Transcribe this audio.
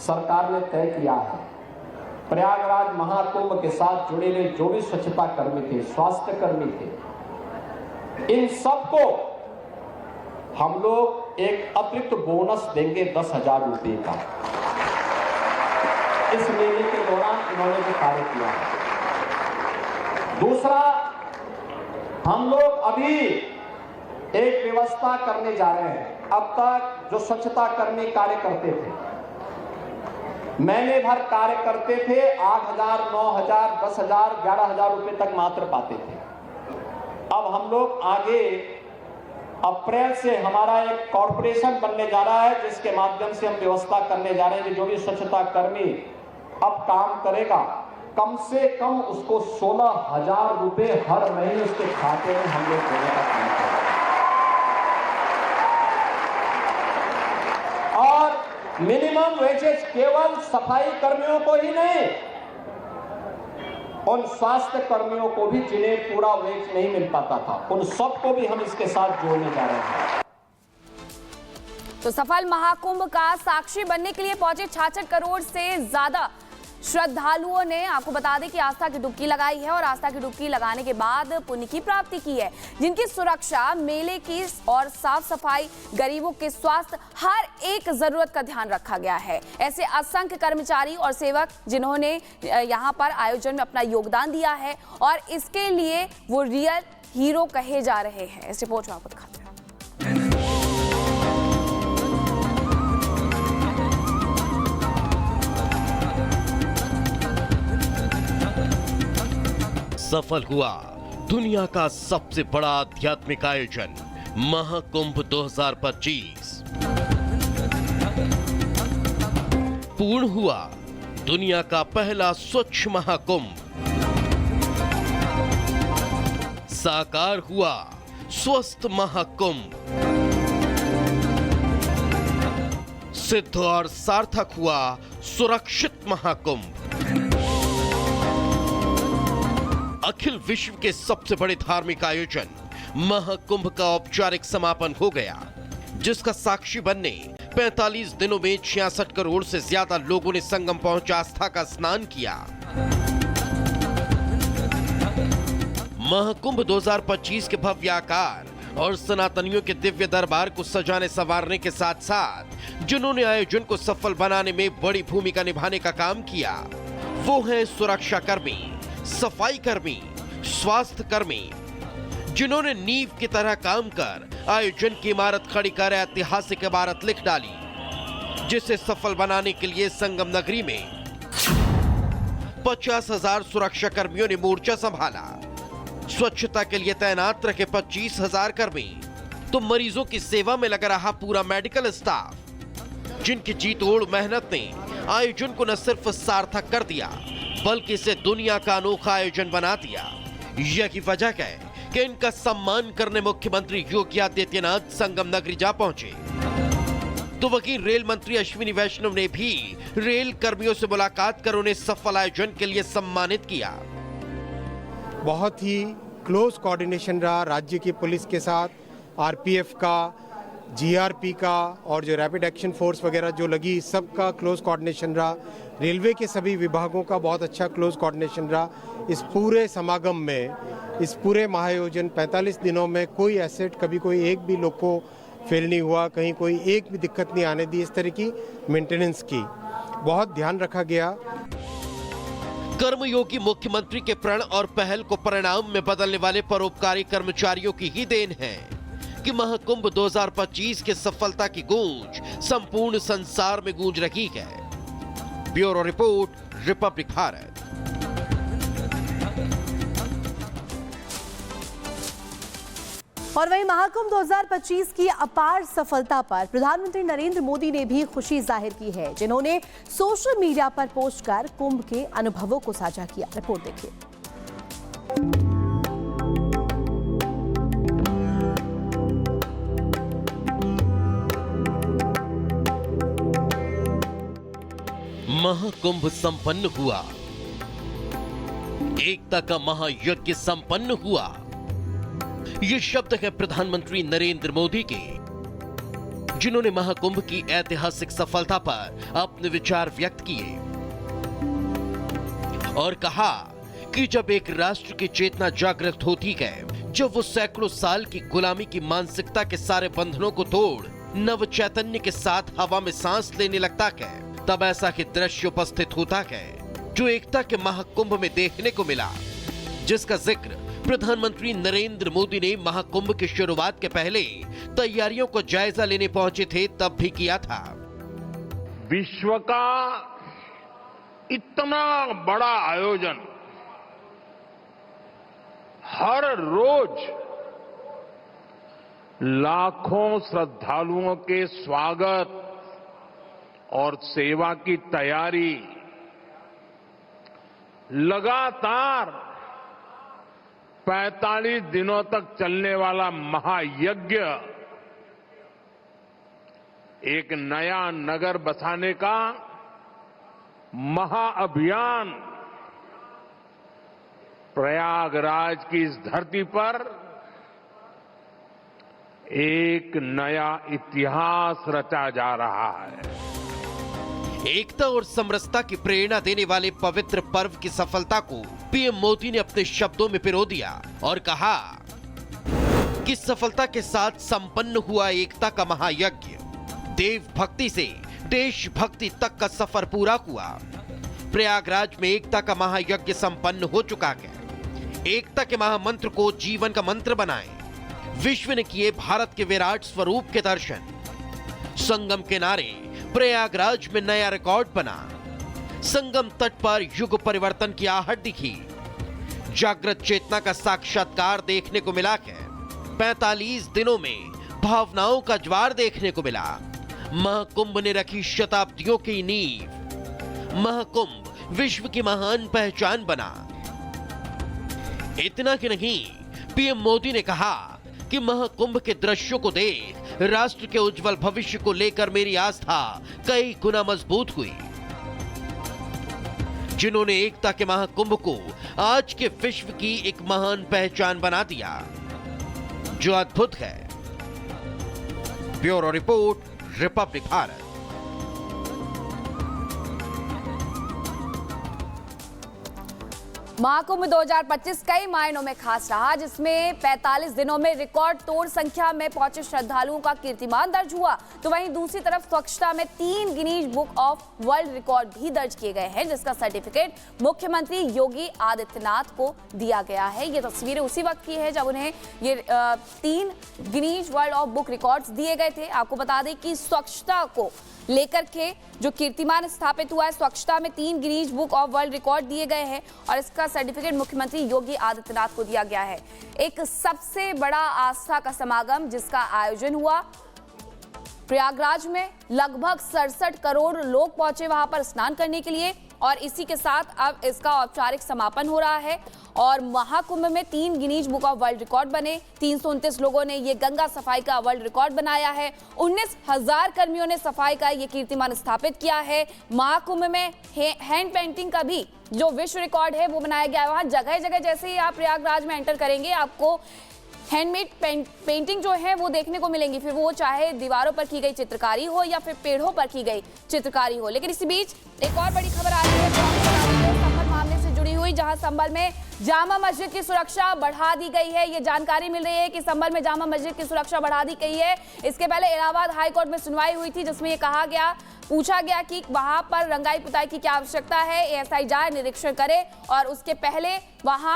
सरकार ने तय किया है। प्रयागराज महाकुंभ के साथ जुड़े हुए जो भी स्वच्छता कर्मी थे, स्वास्थ्य कर्मी थे, इन सबको हम लोग एक अतिरिक्त बोनस देंगे 10,000 रुपये का। इस मेले के दौरान इन्होंने जो कार्य किया है। दूसरा, हम लोग अभी एक व्यवस्था करने जा रहे हैं। अब तक जो स्वच्छता कर्मी कार्य करते थे, महीने भर कार्य करते थे, 8,000, 9,000, 10,000, 11,000 रुपए तक मात्र पाते थे। अब हम लोग आगे अप्रैल से हमारा एक कॉर्पोरेशन बनने जा रहा है, जिसके माध्यम से हम व्यवस्था करने जा रहे हैं कि जो भी स्वच्छता कर्मी अब काम करेगा, कम से कम उसको 16,000 रुपए हर महीने उसके खाते में हम लोग देने का काम करेंगे। और मिनिमम वेजेस केवल सफाई कर्मियों को ही नहीं, उन स्वास्थ्य कर्मियों को भी जिन्हें पूरा वेज नहीं मिल पाता था, उन सबको भी हम इसके साथ जोड़ने जा रहे हैं। तो सफल महाकुंभ का साक्षी बनने के लिए पहुंचे 66 करोड़ से ज्यादा श्रद्धालुओं ने, आपको बता दें कि आस्था की डुबकी लगाई है और आस्था की डुबकी लगाने के बाद पुण्य की प्राप्ति की है, जिनकी सुरक्षा, मेले की और साफ सफाई, गरीबों के स्वास्थ्य, हर एक जरूरत का ध्यान रखा गया है। ऐसे असंख्य कर्मचारी और सेवक जिन्होंने यहाँ पर आयोजन में अपना योगदान दिया है और इसके लिए वो रियल हीरो कहे जा रहे हैं। इस रिपोर्ट में आपको दिखाते हैं। सफल हुआ दुनिया का सबसे बड़ा आध्यात्मिक आयोजन महाकुंभ 2025। पूर्ण हुआ दुनिया का पहला स्वच्छ महाकुंभ। साकार हुआ स्वस्थ महाकुंभ। सिद्ध और सार्थक हुआ सुरक्षित महाकुंभ। अखिल विश्व के सबसे बड़े धार्मिक आयोजन महाकुंभ का औपचारिक समापन हो गया, जिसका साक्षी बनने 45 दिनों में 66 करोड़ से ज्यादा लोगों ने संगम पहुंच आस्था का स्नान किया। महाकुंभ 2025 के भव्य आकार और सनातनियों के दिव्य दरबार को सजाने संवारने के साथ साथ जिन्होंने आयोजन को सफल बनाने में बड़ी भूमिका निभाने का काम किया, वो हैं सुरक्षा कर्मी, सफाई कर्मी, स्वास्थ्य कर्मी, जिन्होंने नींव की तरह काम कर आयोजन की इमारत खड़ी कर ऐतिहासिक इमारत लिख डाली, जिसे सफल बनाने के लिए संगम नगरी में 50,000 सुरक्षा कर्मियों ने मोर्चा संभाला। स्वच्छता के लिए तैनात रखे 25,000 कर्मी, तो मरीजों की सेवा में लगा रहा पूरा मेडिकल स्टाफ, जिनकी जी तोड़ मेहनत ने आयोजन को न सिर्फ सार्थक कर दिया, बल्कि इसे दुनिया का अनोखा आयोजन बना दिया। यही वजह है कि इनका सम्मान करने मुख्यमंत्री योगी आदित्यनाथ संगम नगरी जा पहुंचे। तो वहीं रेल मंत्री अश्विनी वैष्णव ने भी रेल कर्मियों से मुलाकात कर उन्हें सफल आयोजन के लिए सम्मानित किया। बहुत ही क्लोज कोऑर्डिनेशन रहा राज्य की पुलिस के साथ, आरपीएफ का, जीआरपी का और जो रैपिड एक्शन फोर्स वगैरह जो लगी, सबका क्लोज कोऑर्डिनेशन रहा। रेलवे के सभी विभागों का बहुत अच्छा क्लोज कोऑर्डिनेशन रहा। इस पूरे समागम में, इस पूरे महाआयोजन 45 दिनों में कोई एसेट, कभी कोई एक भी लोग को फेल नहीं हुआ, कहीं कोई एक भी दिक्कत नहीं आने दी। इस तरह की मेंटेनेंस की बहुत ध्यान रखा गया। कर्मयोगी मुख्यमंत्री के प्रण और पहल को परिणाम में बदलने वाले परोपकारी कर्मचारियों की ही देन है कि महाकुंभ 2025 के सफलता की गूंज संपूर्ण संसार में गूंज रही है। Bureau report, Republic Bharat. और वहीं महाकुंभ 2025 की अपार सफलता पर प्रधानमंत्री नरेंद्र मोदी ने भी खुशी जाहिर की है, जिन्होंने सोशल मीडिया पर पोस्ट कर कुंभ के अनुभवों को साझा किया। रिपोर्ट देखिए। महाकुंभ संपन्न हुआ, एकता का महायज्ञ संपन्न हुआ। ये शब्द है प्रधानमंत्री नरेंद्र मोदी के। जिन्होंने महाकुंभ की ऐतिहासिक सफलता पर अपने विचार व्यक्त किए और कहा कि जब एक राष्ट्र की चेतना जागृत होती है, जब वो सैकड़ों साल की गुलामी की मानसिकता के सारे बंधनों को तोड़ नव चैतन्य के साथ हवा में सांस लेने लगता है, तब ऐसा ही दृश्य उपस्थित होता है जो एकता के महाकुंभ में देखने को मिला, जिसका जिक्र प्रधानमंत्री नरेंद्र मोदी ने महाकुंभ की शुरुआत के पहले तैयारियों को जायजा लेने पहुंचे थे तब भी किया था। विश्व का इतना बड़ा आयोजन, हर रोज लाखों श्रद्धालुओं के स्वागत और सेवा की तैयारी, लगातार 45 दिनों तक चलने वाला महायज्ञ, एक नया नगर बसाने का महाअभियान प्रयागराज की इस धरती पर एक नया इतिहास रचा जा रहा है। एकता और समरसता की प्रेरणा देने वाले पवित्र पर्व की सफलता को पीएम मोदी ने अपने शब्दों में पिरो दिया और कहा कि सफलता के साथ संपन्न हुआ एकता का महायज्ञ, देव भक्ति से देशभक्ति तक का सफर पूरा हुआ। प्रयागराज में एकता का महायज्ञ संपन्न हो चुका है। एकता के महामंत्र को जीवन का मंत्र बनाएं। विश्व ने किए भारत के विराट स्वरूप के दर्शन। संगम किनारे प्रयागराज में नया रिकॉर्ड बना। संगम तट पर युग परिवर्तन की आहट दिखी। जागृत चेतना का साक्षात्कार देखने को मिला है। 45 दिनों में भावनाओं का ज्वार देखने को मिला। महाकुंभ ने रखी शताब्दियों की नींव। महाकुंभ विश्व की महान पहचान बना। इतना ही नहीं, पीएम मोदी ने कहा कि महाकुंभ के दृश्यों को देख राष्ट्र के उज्जवल भविष्य को लेकर मेरी आस्था कई गुना मजबूत हुई। जिन्होंने एकता के महाकुंभ को आज के विश्व की एक महान पहचान बना दिया, जो अद्भुत है। Bureau report, Republic Bharat. Mahakumbh 2025 कई मायनों में खास रहा, जिसमें 45 दिनों में रिकॉर्ड तोड़ संख्या में पहुंचे श्रद्धालुओं का कीर्तिमान दर्ज हुआ। तो वहीं दूसरी तरफ स्वच्छता में 3 Guinness book of world record भी दर्ज किए गए हैं, जिसका सर्टिफिकेट मुख्यमंत्री योगी आदित्यनाथ को दिया गया है। ये तस्वीरें उसी वक्त की है जब उन्हें ये 3 Guinness world of book records दिए गए थे। आपको बता दें कि स्वच्छता को लेकर के जो कीर्तिमान स्थापित हुआ है, स्वच्छता में 3 Guinness book of world record दिए गए हैं और इसका सर्टिफिकेट मुख्यमंत्री योगी आदित्यनाथ को दिया गया है। एक सबसे बड़ा आस्था का समागम जिसका आयोजन हुआ प्रयागराज में, लगभग 67 करोड़ लोग पहुंचे वहां पर स्नान करने के लिए और इसी के साथ अब इसका औपचारिक समापन हो रहा है। और महाकुंभ में 3 Guinness book of world record बने। 329 लोगों ने ये गंगा सफाई का वर्ल्ड रिकॉर्ड बनाया है। 19,000 कर्मियों ने सफाई का ये कीर्तिमान स्थापित किया है। महाकुंभ में हैंड पेंटिंग का भी जो विश्व रिकॉर्ड है वो बनाया गया है। वहां जगह जगह जैसे ही आप प्रयागराज में एंटर करेंगे आपको हैंडमेड पेंटिंग जो है वो देखने को मिलेंगी, फिर वो चाहे दीवारों पर की गई चित्रकारी हो या फिर पेड़ों पर की गई चित्रकारी हो। लेकिन इसी बीच एक और बड़ी खबर आ रही है संभल मामले से जुड़ी हुई, जहां संभल में जामा मस्जिद की सुरक्षा बढ़ा दी गई है। ये जानकारी मिल रही है कि संभल में जामा मस्जिद की सुरक्षा बढ़ा दी गई है। इसके पहले इलाहाबाद हाईकोर्ट में सुनवाई हुई थी, जिसमें ये पूछा गया कि वहां पर रंगाई पुताई की क्या आवश्यकता है। एएसआई जाए, निरीक्षण करे और उसके पहले वहां